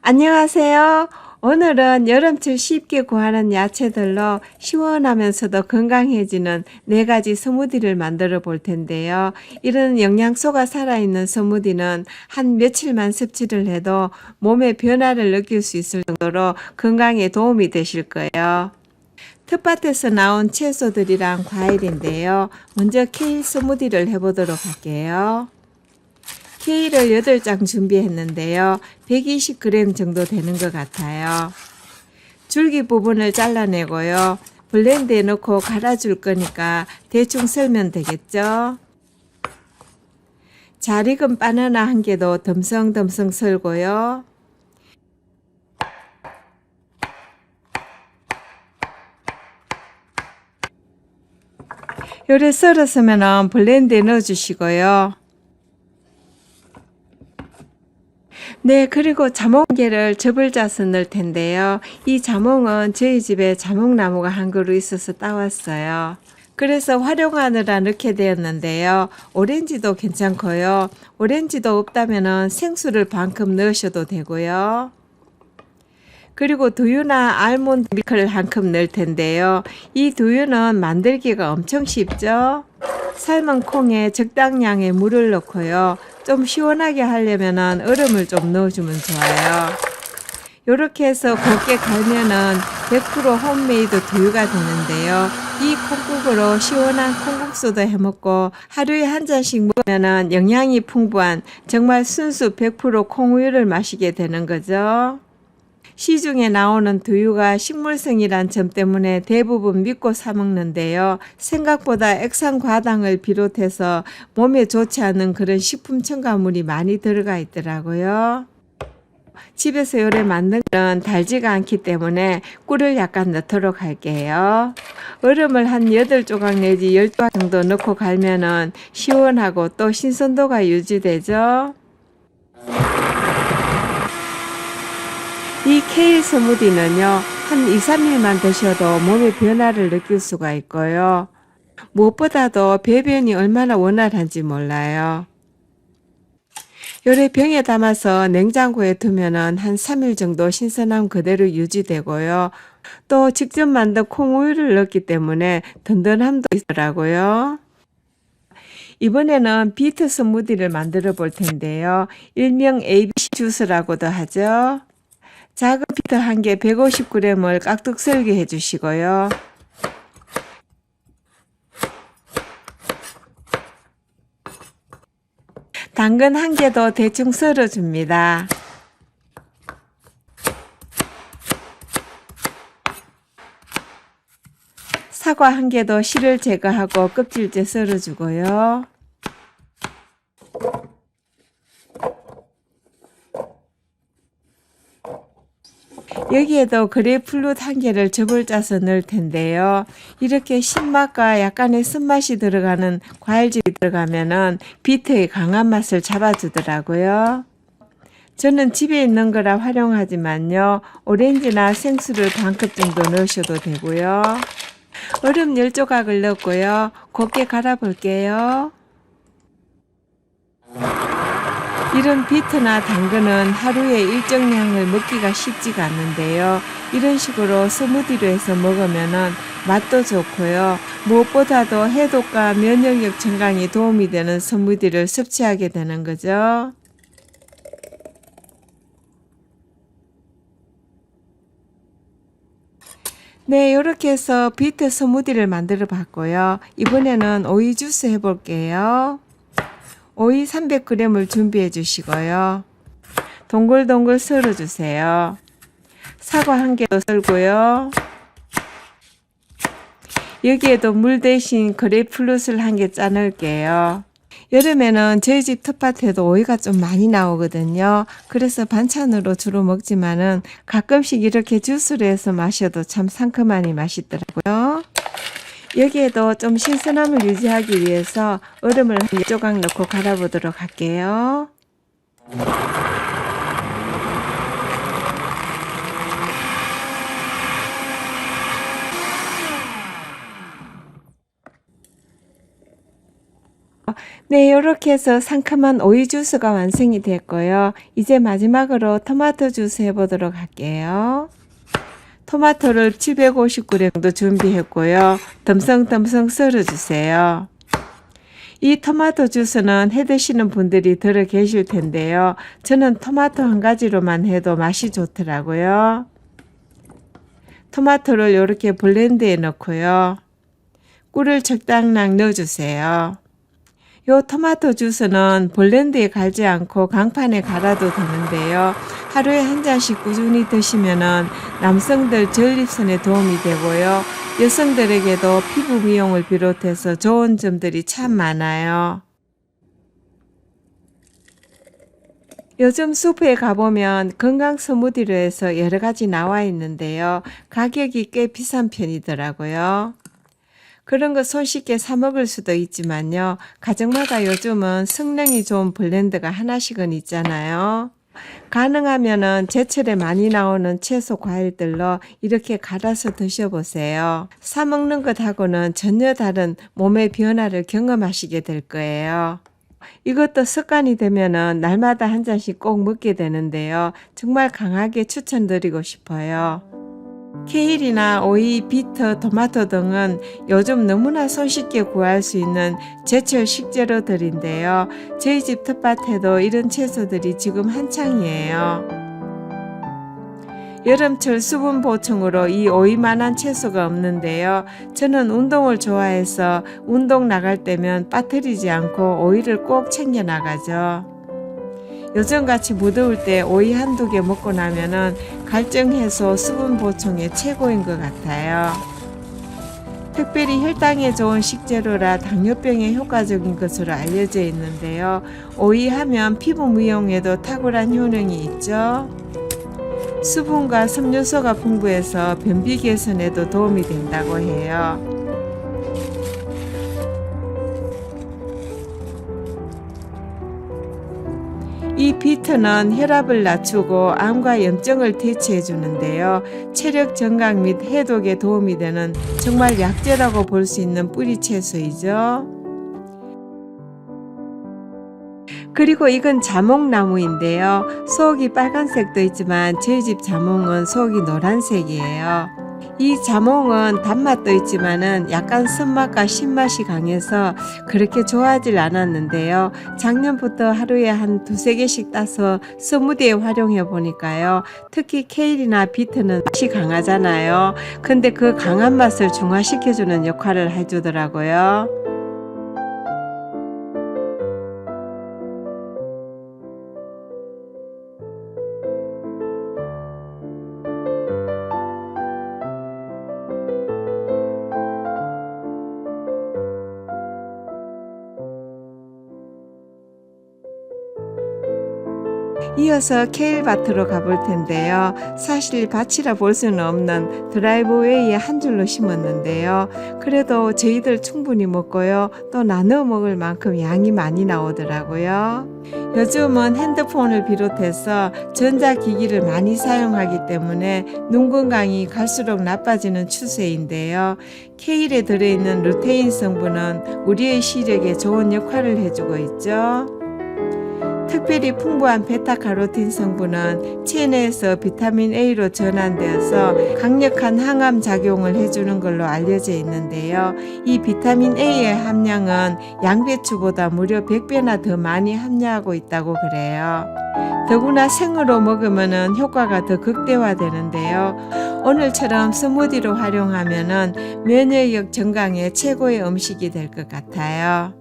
안녕하세요. 오늘은 여름철 쉽게 구하는 야채들로 시원하면서도 건강해지는 4가지 스무디를 만들어 볼 텐데요. 이런 영양소가 살아있는 스무디는 한 며칠만 섭취를 해도 몸의 변화를 느낄 수 있을 정도로 건강에 도움이 되실 거예요. 텃밭에서 나온 채소들이랑 과일인데요. 먼저 케일 스무디를 해보도록 할게요. 케일을 8장 준비했는데요. 120g 정도 되는 것 같아요. 줄기 부분을 잘라내고요. 블렌드에 넣고 갈아줄 거니까 대충 썰면 되겠죠. 잘 익은 바나나 한 개도 듬성듬성 썰고요. 요래 썰었으면 블렌드에 넣어주시고요. 네, 그리고 자몽개를 즙을 짜서 넣을 텐데요. 이 자몽은 저희 집에 자몽나무가 한 그루 있어서 따왔어요. 그래서 활용하느라 넣게 되었는데요. 오렌지도 괜찮고요. 오렌지도 없다면 생수를 반컵 넣으셔도 되고요. 그리고 두유나 알몬드 밀크를 한 컵 넣을 텐데요. 이 두유는 만들기가 엄청 쉽죠. 삶은 콩에 적당량의 물을 넣고요. 좀 시원하게 하려면 얼음을 좀 넣어주면 좋아요. 이렇게 해서 곱게 갈면은 100% 홈메이드 두유가 되는데요. 이 콩국으로 시원한 콩국수도 해먹고 하루에 한 잔씩 먹으면 영양이 풍부한 정말 순수 100% 콩우유를 마시게 되는 거죠. 시중에 나오는 두유가 식물성이란 점 때문에 대부분 믿고 사 먹는데요. 생각보다 액상과당을 비롯해서 몸에 좋지 않은 그런 식품 첨가물이 많이 들어가 있더라고요. 집에서 요래 만든 건 달지가 않기 때문에 꿀을 약간 넣도록 할게요. 얼음을 한 8조각 내지 10조각 정도 넣고 갈면은 시원하고 또 신선도가 유지되죠. 이 케일 스무디는요, 한 2, 3일만 드셔도 몸의 변화를 느낄 수가 있고요. 무엇보다도 배변이 얼마나 원활한지 몰라요. 요래 병에 담아서 냉장고에 두면은 한 3일 정도 신선함 그대로 유지되고요. 또 직접 만든 콩우유를 넣기 때문에 든든함도 있더라고요. 이번에는 비트 스무디를 만들어 볼 텐데요. 일명 ABC 주스라고도 하죠. 작은 비트 한 개 150g을 깍둑 썰게 해주시고요. 당근 한 개도 대충 썰어줍니다. 사과 한 개도 씨를 제거하고 껍질째 썰어주고요. 여기에도 그레이프루트 한 개를 즙을 짜서 넣을 텐데요. 이렇게 신맛과 약간의 쓴맛이 들어가는 과일즙이 들어가면은 비트의 강한 맛을 잡아주더라고요. 저는 집에 있는 거라 활용하지만요. 오렌지나 생수를 반컵 정도 넣으셔도 되고요. 얼음 10조각을 넣고요. 곱게 갈아 볼게요. 이런 비트나 당근은 하루에 일정량을 먹기가 쉽지가 않는데요. 이런 식으로 스무디로 해서 먹으면 맛도 좋고요. 무엇보다도 해독과 면역력 증강에 도움이 되는 스무디를 섭취하게 되는 거죠. 네, 이렇게 해서 비트 스무디를 만들어 봤고요. 이번에는 오이 주스 해볼게요. 오이 300g을 준비해 주시고요. 동글동글 썰어 주세요. 사과 한 개도 썰고요. 여기에도 물 대신 그레이프루트를 한 개 짜 넣을게요. 여름에는 저희 집 텃밭에도 오이가 좀 많이 나오거든요. 그래서 반찬으로 주로 먹지만은 가끔씩 이렇게 주스로 해서 마셔도 참 상큼하니 맛있더라고요. 여기에도 좀 신선함을 유지하기 위해서 얼음을 한 10조각 넣고 갈아보도록 할게요. 네, 이렇게 해서 상큼한 오이 주스가 완성이 됐고요. 이제 마지막으로 토마토 주스 해보도록 할게요. 토마토를 750g 정도 준비했고요. 듬성듬성 썰어주세요. 이 토마토 주스는 해드시는 분들이 들어 계실 텐데요. 저는 토마토 한 가지로만 해도 맛이 좋더라고요. 토마토를 이렇게 블렌드에 넣고요. 꿀을 적당량 넣어주세요. 요 토마토 주스는 블렌드에 갈지 않고 강판에 갈아도 되는데요. 하루에 한 잔씩 꾸준히 드시면은 남성들 전립선에 도움이 되고요. 여성들에게도 피부 미용을 비롯해서 좋은 점들이 참 많아요. 요즘 슈퍼에 가보면 건강 스무디로 해서 여러 가지 나와 있는데요. 가격이 꽤 비싼 편이더라고요. 그런 거 손쉽게 사 먹을 수도 있지만요. 가정마다 요즘은 성능이 좋은 블렌더가 하나씩은 있잖아요. 가능하면은 제철에 많이 나오는 채소 과일들로 이렇게 갈아서 드셔보세요. 사 먹는 것하고는 전혀 다른 몸의 변화를 경험하시게 될 거예요. 이것도 습관이 되면은 날마다 한 잔씩 꼭 먹게 되는데요. 정말 강하게 추천드리고 싶어요. 케일이나 오이, 비트, 토마토 등은 요즘 너무나 손쉽게 구할 수 있는 제철 식재료들인데요. 저희 집 텃밭에도 이런 채소들이 지금 한창이에요. 여름철 수분 보충으로 이 오이만한 채소가 없는데요. 저는 운동을 좋아해서 운동 나갈 때면 빠뜨리지 않고 오이를 꼭 챙겨 나가죠. 요즘같이 무더울 때 오이 한두 개 먹고 나면은 갈증 해소, 수분 보충에 최고인 것 같아요. 특별히 혈당에 좋은 식재료라 당뇨병에 효과적인 것으로 알려져 있는데요. 오이 하면 피부 미용에도 탁월한 효능이 있죠. 수분과 섬유소가 풍부해서 변비 개선에도 도움이 된다고 해요. 이 비트는 혈압을 낮추고 암과 염증을 대체해 주는데요. 체력 증강 및 해독에 도움이 되는 정말 약재라고 볼 수 있는 뿌리 채소이죠. 그리고 이건 자몽나무인데요. 속이 빨간색도 있지만 저희 집 자몽은 속이 노란색이에요. 이 자몽은 단맛도 있지만은 약간 쓴맛과 신맛이 강해서 그렇게 좋아하질 않았는데요. 작년부터 하루에 한 두세 개씩 따서 스무디에 활용해 보니까요. 특히 케일이나 비트는 맛이 강하잖아요. 근데 그 강한 맛을 중화시켜주는 역할을 해주더라고요. 이어서 케일밭으로 가볼 텐데요. 사실 밭이라 볼 수는 없는 드라이브웨이에 한 줄로 심었는데요. 그래도 저희들 충분히 먹고요. 또 나눠 먹을 만큼 양이 많이 나오더라고요. 요즘은 핸드폰을 비롯해서 전자기기를 많이 사용하기 때문에 눈 건강이 갈수록 나빠지는 추세인데요. 케일에 들어있는 루테인 성분은 우리의 시력에 좋은 역할을 해주고 있죠. 특별히 풍부한 베타카로틴 성분은 체내에서 비타민 A로 전환되어서 강력한 항암 작용을 해주는 걸로 알려져 있는데요. 이 비타민 A의 함량은 양배추보다 무려 100배나 더 많이 함유하고 있다고 그래요. 더구나 생으로 먹으면 효과가 더 극대화되는데요. 오늘처럼 스무디로 활용하면 면역력 증강에 최고의 음식이 될 것 같아요.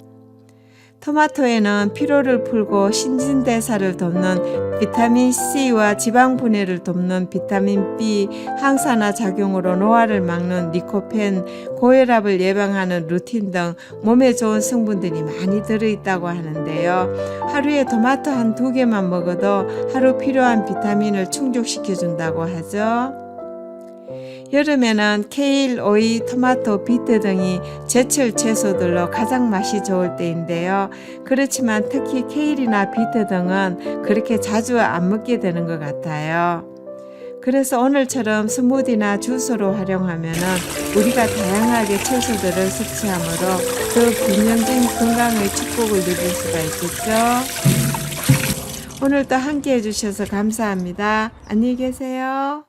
토마토에는 피로를 풀고 신진대사를 돕는 비타민 C와 지방 분해를 돕는 비타민 B, 항산화 작용으로 노화를 막는 리코펜, 고혈압을 예방하는 루틴 등 몸에 좋은 성분들이 많이 들어있다고 하는데요. 하루에 토마토 한 2개만 먹어도 하루 필요한 비타민을 충족시켜 준다고 하죠. 여름에는 케일, 오이, 토마토, 비트 등이 제철 채소들로 가장 맛이 좋을 때인데요. 그렇지만 특히 케일이나 비트 등은 그렇게 자주 안 먹게 되는 것 같아요. 그래서 오늘처럼 스무디나 주스로 활용하면 우리가 다양하게 채소들을 섭취하므로 더 균형적인 건강의 축복을 누릴 수가 있겠죠. 오늘도 함께 해주셔서 감사합니다. 안녕히 계세요.